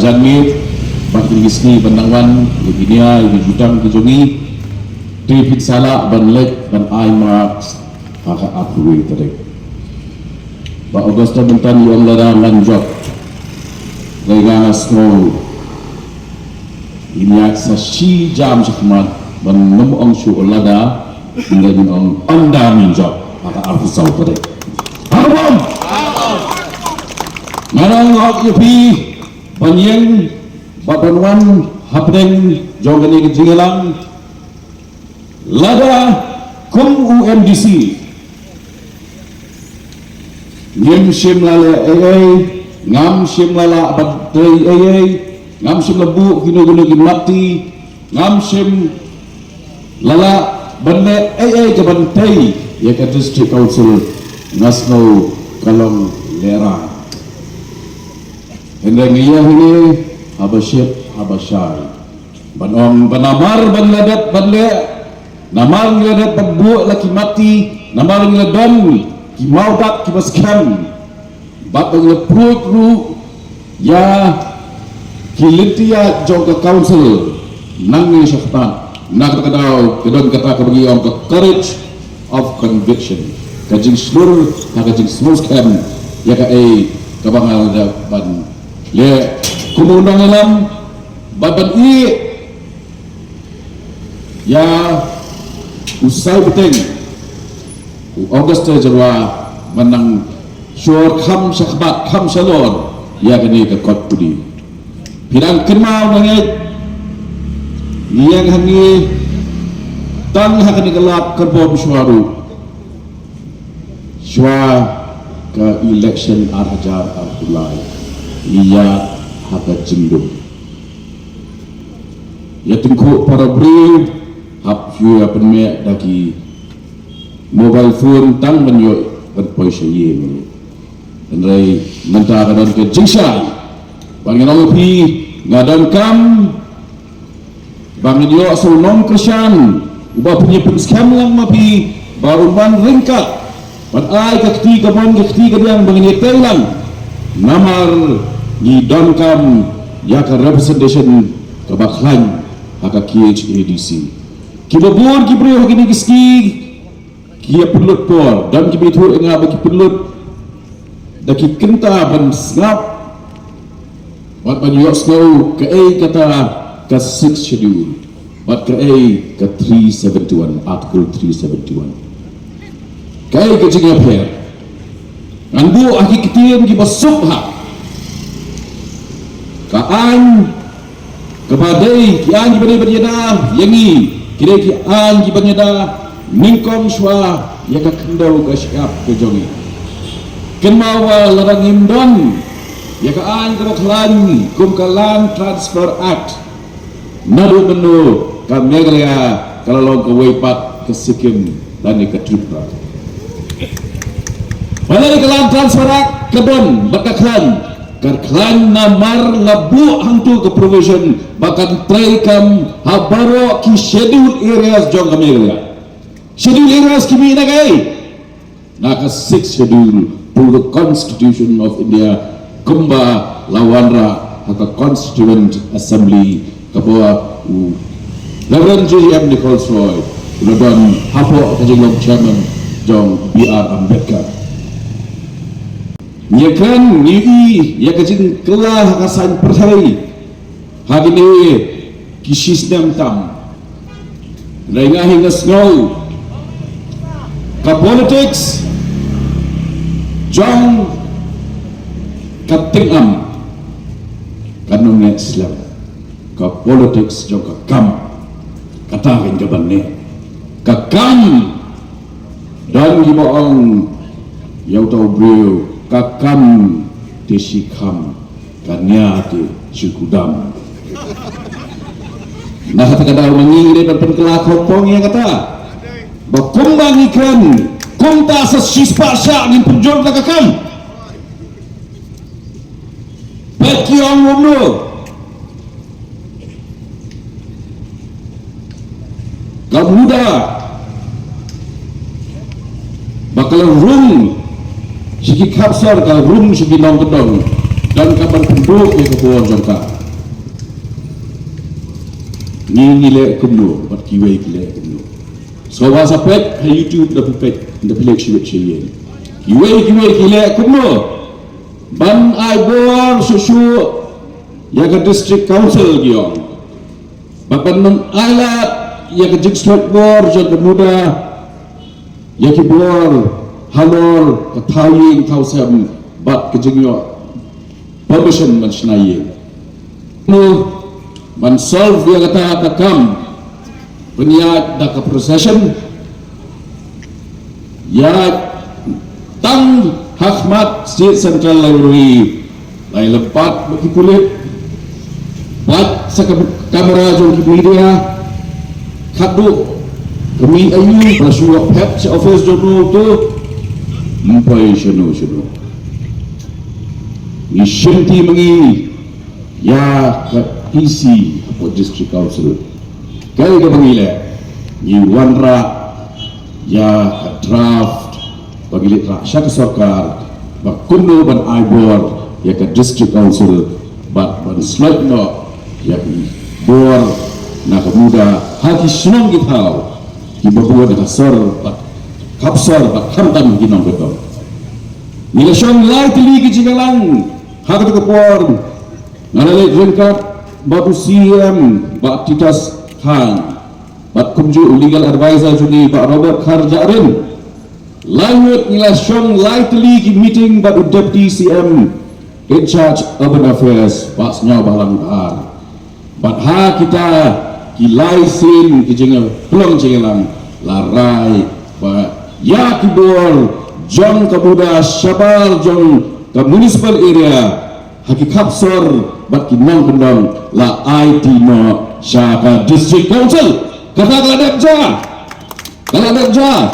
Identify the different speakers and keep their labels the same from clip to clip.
Speaker 1: Zangit, Bakti Gisni, Bandangwan, Leginia, Ibu Jutang, Kijongi, David Salah, Ban Lek, Ban Aimax, Haka Apui tadi. Ba Augusta Bentan yang lada lanjut, Lega Snow, ini aksa si jam sekmat, Ban Nemu Angshu lada, hingga Ang Anda Minjok, Haka Apui Sau tadi. Harbom, Manang Hak Yupi, Ban Yang, Babanwan, Hapdeng, Jogani Kejingelang, Lada Kum UMDC Ngim Shim Lala AA Ngam Shim Lala Abadai AA Ngam Shim Lebu Gino-gino Gimati Ngam Shim Lala Bande AA Kebantai Yaka District Council Ngasno Kalong Lera Hendang Iya Hini Habasyid Habasyai Banom Banamar Banladat Banle Namar ngeladat pembuat laki mati, namar ngeladon ki maudak ki baskan, bat ngelepruit ru ya ki lintia jongka council nangi syaftan, nak kadau kedon kata kebagi om ke courage of conviction, kajing seluruh, kajing semua scam, ya ka kabangal ban le kumundang alam badan i ya usai beteng Augusta Jarwa menang syur kham syakbat kham shalon ya kini ke kot pudi pidang kenal banget yang hangi tang hakani kelap kerbo biswaru sywa ke election arhajar arhulai iya haka jindum ya tengku para beri hap view apa ni daki mobile phone tang menyo berpoisa ye ni dan rai mentah kadang ke jingsai bangin orang pi ngadang kam bangin yo asal nom kersan ubah punya scam lang mapi baru ban ringkat ban ai ke ketiga mon ke ketiga yang bangin ye telang namar ni don kam ya ka representation ke baklan haka KHADC kibabur kibri hagini giski kia perlut por dan kibri tur enga bagi perlut daki kenta ban snap wat ban yok snow ke kata ke 6 schedule wat ke ke 371 article 371 ke jinga per anbu aki kitien ki basuk ha kaan kebadai kian kibri berjana yangi kira ki an ki banyada ningkong shwa ya ka kendau ka syap ke jongi kenmawa larang imdon ya ka an ka baklan kum ka land transfer act nadu menu ka megalaya kalau ka weipat ke Sikkim dan ke Tripura pada ka land transfer act kedon bakaklan kerklan namar labu hantu ke provision bahkan try kam habaro ki schedule areas jong kami ya schedule areas kimi na kai naka 6 schedule to the Constitution of India kumba lawanra haka constituent assembly kabawa Reverend J.M. Nichols Roy ulodon hapo kajing chairman jong B.R. Ambedkar ya kan ni ya kajing kelah kasan perhari hari ni kisis nam tam lainga hingga snow ka politics jong katingam kanong Islam ka politics jong ka kam katahin ka banne ka kam dan gibaong yaw tau brio kakam tisikam kanya ti syukudam nah kata kata mengingin dan penkelak kopong yang kata bakumbang ikan kumta sa sispasya ng penjol na kakam pekiong umno kamuda bakalan rung sigi kapsar ka room sigi nong kedong dan kabar penduk ke kebuan jangka ngile kumno bat kiwe kile kumno so wasa pet ha YouTube da pet da pilek shi yen kiwe kile kumno ban ai bor susu ya ke district council giong bakan men alat ya ke district board je muda ya ke bor halor ke tawing tausam bat ke jingyo permission man shnaye no man solve dia kata kakam peniat dak procession ya tang Hakmat State Central Library lai lepat bagi kulit bat sa kamera jong media khadu kami ayu rasuwa pep sa office jong tu mumpai shino ni shinti mangi ya isi apa district council kaya ka bangile ni wanra ya draft pagilit raksya ke sarkar bakuno ban aibor ya ke district council ban slide no ya bor na kemuda haki senang gitau ki bahwa da sar bat kapsar bat hamtam ginong betul nila syong lai teli ki jingalang hak ke por ngalale ringkat batu CM bat titas han bat kumju legal advisor juni bat Robert Kharjarin lanjut nila syong lightly ki meeting batu deputy CM in charge urban affairs pak senyau balang bahar bat ha kita ki laisin ki jengal pelong jengalang larai ba ya ki bor jong kabuda syabal jong ke municipal area haki kapsor bat ki nong bendong la IT no syaka district council kata kaladap ja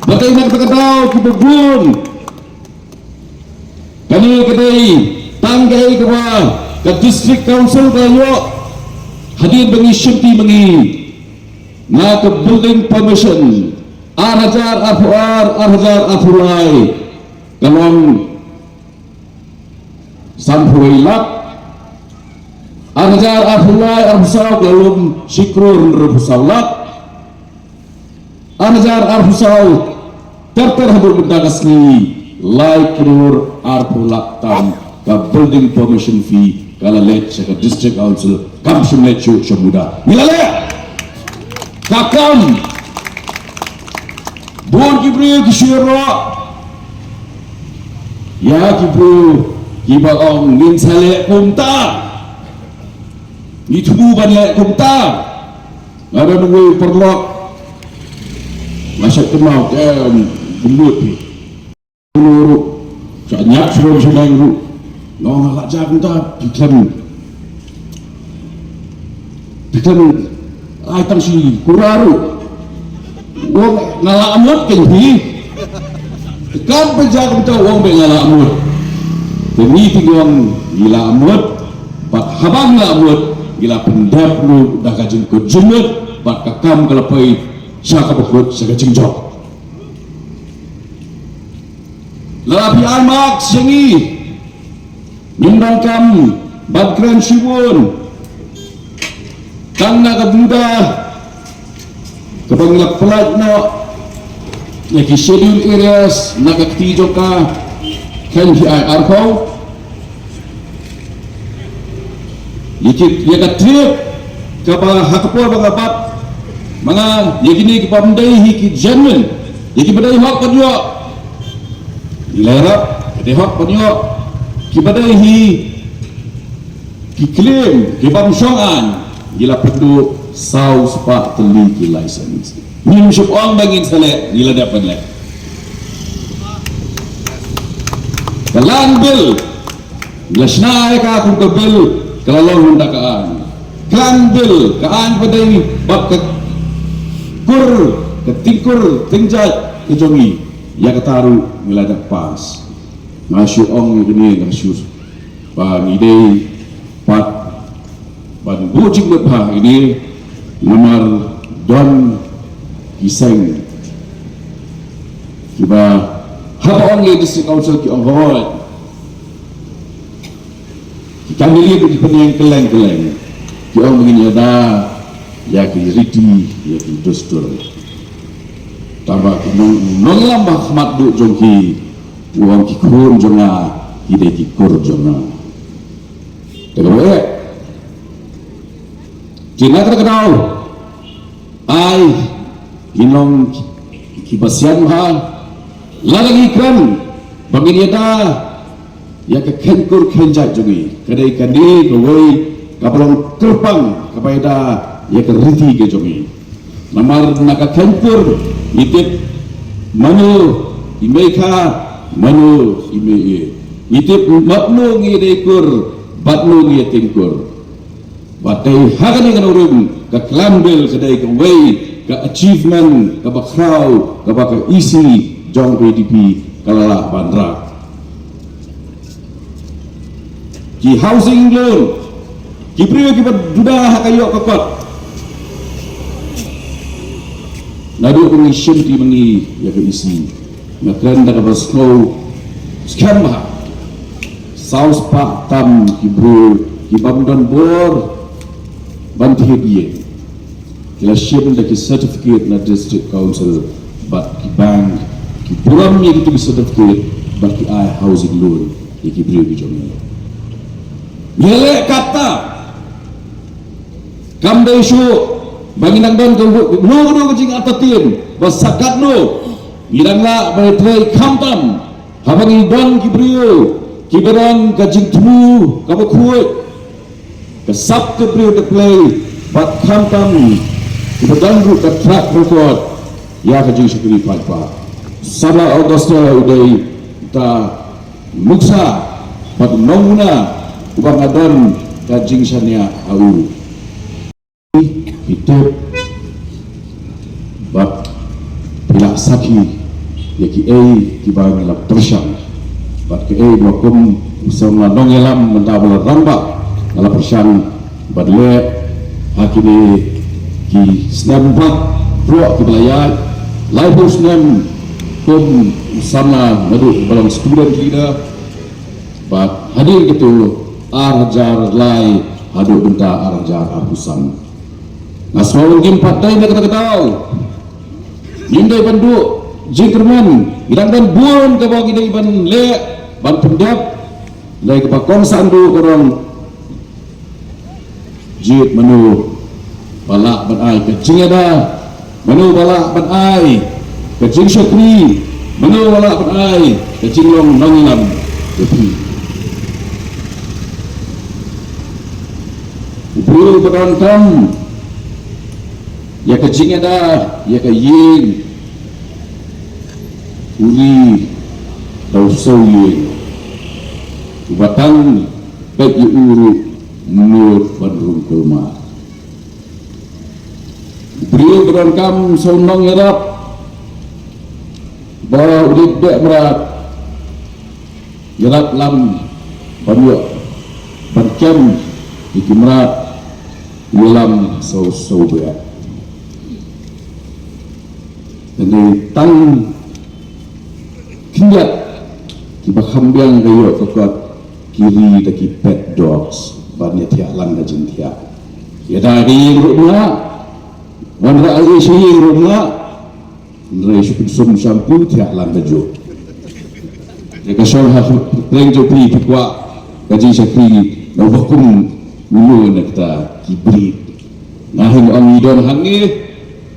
Speaker 1: batai nak terkadau kita gun kani kedai tanggai ke bawah ke district council kayo hadir bengi syukti bengi na ke building permission arhajar afulai kalong sampuilak arhajar afulai arhusau kalong sikrur nerfusaulat arhajar arhusau terhabur bendagasni lai krur arpulak tam ka building permission fee kala let sa district council kam shumlet chu shamuda milale kakam bon kibri kishiro ya kibru kibaong min sale kumta itubu banle kumta ada nunggu perlok masak kemau belut nuruk sanyak suruh sedang ru no ngalak jagung ta diklan ai tang si kuraru wong ngalak amut kenhi kan penjaga kita wong be ngalak amut demi tinggal gila amut bat habang la amut gila pendap lu dah kajin ko jumut bat kakam kalapai syaka bekut saka jingjok lalapi amak sengi nimbang kam badkran shibun tangna kabuda kabanglak pelat no yaki schedule areas nakaktijo ka kan hi arkau yaki trip kaba hakapor bagabat mga yaki ki pamdai hi ki genuine yaki badai hak padyo ilarap badai hak padyo ki badai hi ki claim ki pamsyongan gila perlu sau sepak teli ki license nim syuk ong bangin sale gila dapat lek kalan bil lasna ka aku ke bil kalau hunda kaan kan bil kaan padai bab ke kur ketingkur tingjat kejongi ya ketaru gila dak pas masyu ong ini masyu bang ide pat ban bujing lepah ini nomor Don Kiseng kiba haba ongi district council ki onghol kami lihat di penyang keleng-keleng ki ong begini ada ya ki riti ya ki dustur tambah nong lambah khmat du jongki uang ki kurun jonga ide ki kur jonga tegawe kina terkenal ai inong kibasian mahal lagi kan bagi dia dah ya ke kenkur kenjat jongi kedai kandi kawai kapalong terpang kapaida ya ke riti ke jongi namar naka kenkur itip manu imeka manu ime itip matnu ngidekur batnu ngitingkur batai hagani kan urung ka klambel kedai kawai ka achievement ka bakrau ka baka isi jong PDP kalala bandra ki housing loan ki priyo ki duda hakayo kakot nadu ko ni shimti mangi ya ka isi na trenda ka basno skamba south pa tam ki bro ki bamdan bor bantiye kila shim da ki certificate na district council but ki bank ki puram ni ki certificate but ki ai housing loan ki priyo ki jomi Nilai kata kamde isu bagi nangdan ke no kecing atatin basakat no irangla betre kamtam habangi don kibrio kiberang kajing tu kabakuat kesap kibrio de play bat kamtam kiberdanggu ke track record ya kajing sekali pa sama Augusta uday ta muksa bat nonguna ubang adon kajing sanya au hidup bab pilak saki yaki kibang la persyang bat ke wakum usama nongelam mentabal ramba la persyang badle hakini ki snampak pro kibalayat live snam kum usama madu balang student leader bat hadir gitu arjar lai hadu benta arjar abusan nasawang game patai na kata-katao yunday bandu jingkerman irangdan buon kabag ina iban le ban pendap le kapakong sandu korong jit manu balak ban ay kajing ada manu balak ban ay kajing syukri manu balak ban ay kajing long nangilam Buru berontam ya kajing ada ya kaying uri tau soye batang baik uru menurut bandung kelma buru berontam sonong yarap bawa udip dek merat yarap lam banyak berkem ikimrat dalam so berat jadi tang kinjat kiba kambiang kayo kokot kiri daki pet dogs banyak tiak lang dajin tiak ya dari rumah wanra aje syi rumah nre sum shampoo tiak lang dajo ya kasol ha pleng jo pri pikwa gaji syakri na wakum mulu nekta kibrit ngahing ang idon hangi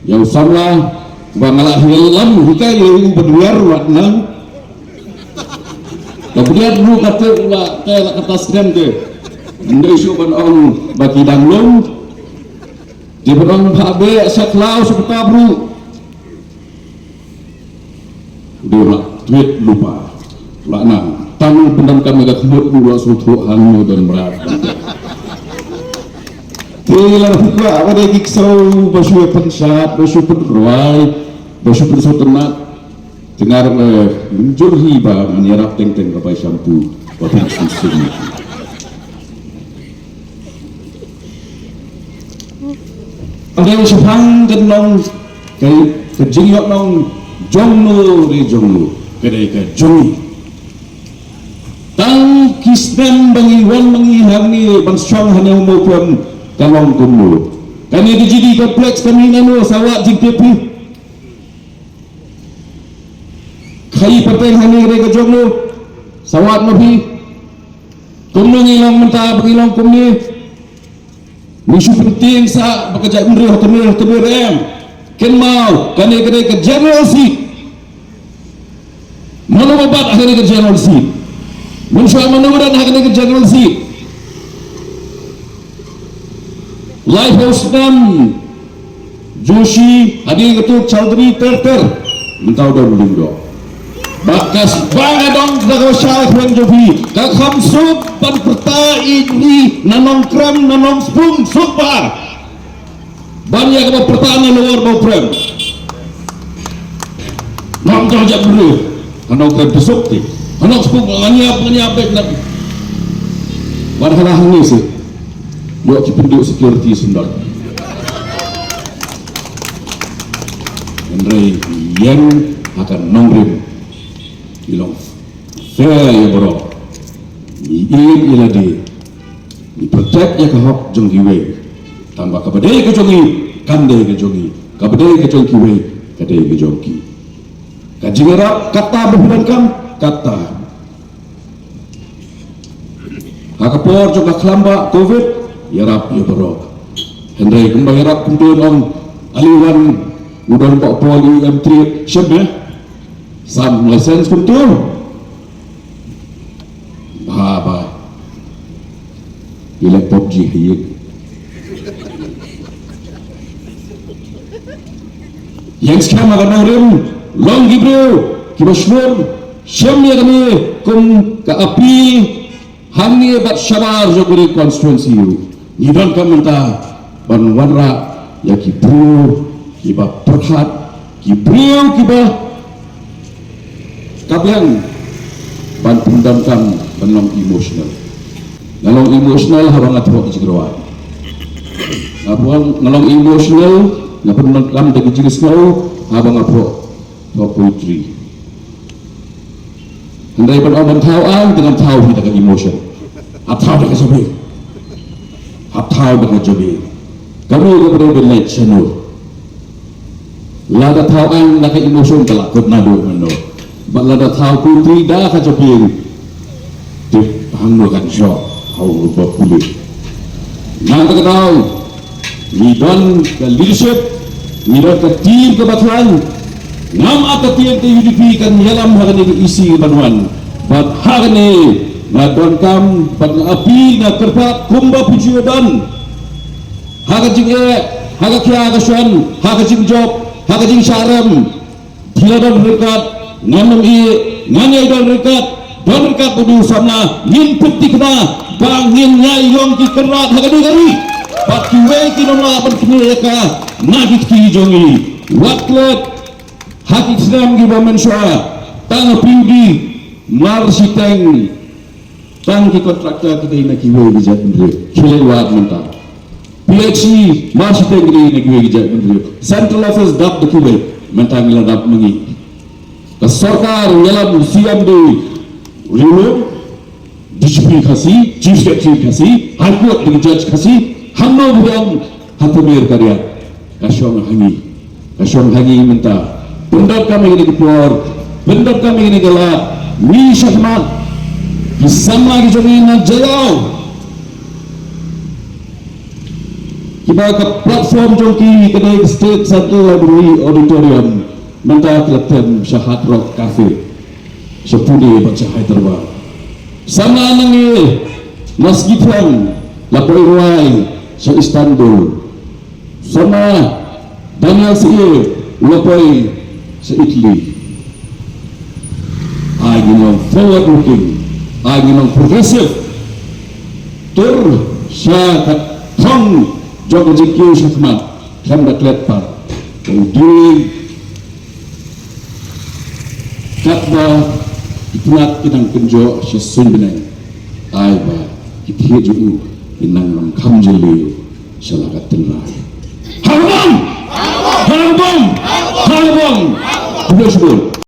Speaker 1: yang samla bangalah hilam hika yang berduar watnang kemudian dulu kata ula tela kata skren ke ndai suban ong baki danglong di berang babe saklau sepeta bru dia tweet lupa laknang tang pendam kami gak kebut dua sutu hangu dan berat Kailan hukwa, apa dia kiksau, basu pensat, basu penruai, basu pensotenat, dengar menjur hiba menyerap teng-teng kapai shampoo, waktu susun. Ada yang sepang kenong, kejingyok nong, jongno di jongno, kedai ke jongi. Tang kisnem bangi wan bangi hangi, bang syang hanya umupun kalong kumu Kami jadi kompleks kami nano sawat jing tepi. Kai pateng hani rega joglo sawat mabi. Kumno ngilang mentah pengilang kumni. Musuh penting sa bekerja umrih hotemir em. Ken mau kani kedai ke general seat. Mana babat akhirnya ke general seat. Musuh manuran akhirnya ke general seat. Live host 6 Joshi hadir ketuk Chaudhary Terter mentau dah melinggo bakas bangga dong daga syarah Wan Jovi kakam sub ban perta ini nanong krem nanong spung super banyak apa pertahanan luar bau krem nak jajak dulu nanong krem besok ti nanong spung nganyap baik nak warna ini sih buat penduduk security sendal. Andrei yang akan nongrim bilang fair ya bro. Ini ilade di protect ya kahok jong kiwe tambah kabadai ke jongi kandai ke jongi kabadai ke jong kiwe kadai ke jongki kajingerap kata berbulan kata hakapor jong kelamba covid ya rap ya bro Henry kembang rap kumpul om aliwan udah pak poli M3 syabnya sam license kumpul bah ilek PUBG hiyik yang sekarang akan nangrim long gibro kibashmur syamnya kami kum ke api hangi bat syabar joguri konstituensi Nidon kamenta ban warra ya kibru kiba perhat kibriu kiba kabyang ban pendamkan banong emosional ngalong emosional harang atro ijigrawan ngapuan ngalong emosional ngapun lam dagi jiris ngau habang apro poetry andai ban orang tauan dengan tau kita ke emotion atau dengan sabi atau dengan jobi kami kepada berlait senur lada tauan nak emotion kelak kut nado mano lada tau putri dah ke jobi di hangno kan job hau rupa kulit yang tak tahu Nidon ke leadership Nidon ke tim kebatuan ngam atau tim ke UDP kan dalam hari ini isi banuan bat hari ini ngadon kam bat api na kerpat kumba pujudan haga jing haga kia haga swan haga jing job haga jing syaram tiadon rekat ngamam nganyai don rekat budu samna ngin putih kena bangin nyai yong ki kerat haga dugari bat kiwe ki nomla ban kineka nagit ki jongi waklet hati Islam di bawah manusia tanah pinggi marsiteng tangki kontraktor kita ini kiwe di Jatindri kilewat mentah PHC marsiteng kita ini kiwe di Jatindri Central Office dap di kiwe mentah ngeladap mengi kesorkar ngelam siam di rilu disiplikasi chief secretary kasih high court di judge kasih hamma buang hatumir karya kasyong hangi mentah bendap kami ini keluar, bendap kami ini gelap. Ni syahmat, bersama kita ini najau. Kita ke platform jongki kedai State Central Library Auditorium, mentah Kelatan Syahat Rock Cafe, sepudi baca Hyderabad. Sama nangi Masjid Ham, Lapoi Ruai, sa Istanbul. Sama Daniel Siye, Lapoi sa Italy. Ay ginong forward looking, ay ginong progressive tur siya katong jogo jikyo siya kamat kaya daklet pa di katba itulat kinang kenjo siya sunbinay ay ba itiheju inang kamjili siya lagat tinray Harbong! Harbong! Harbong! Harbong!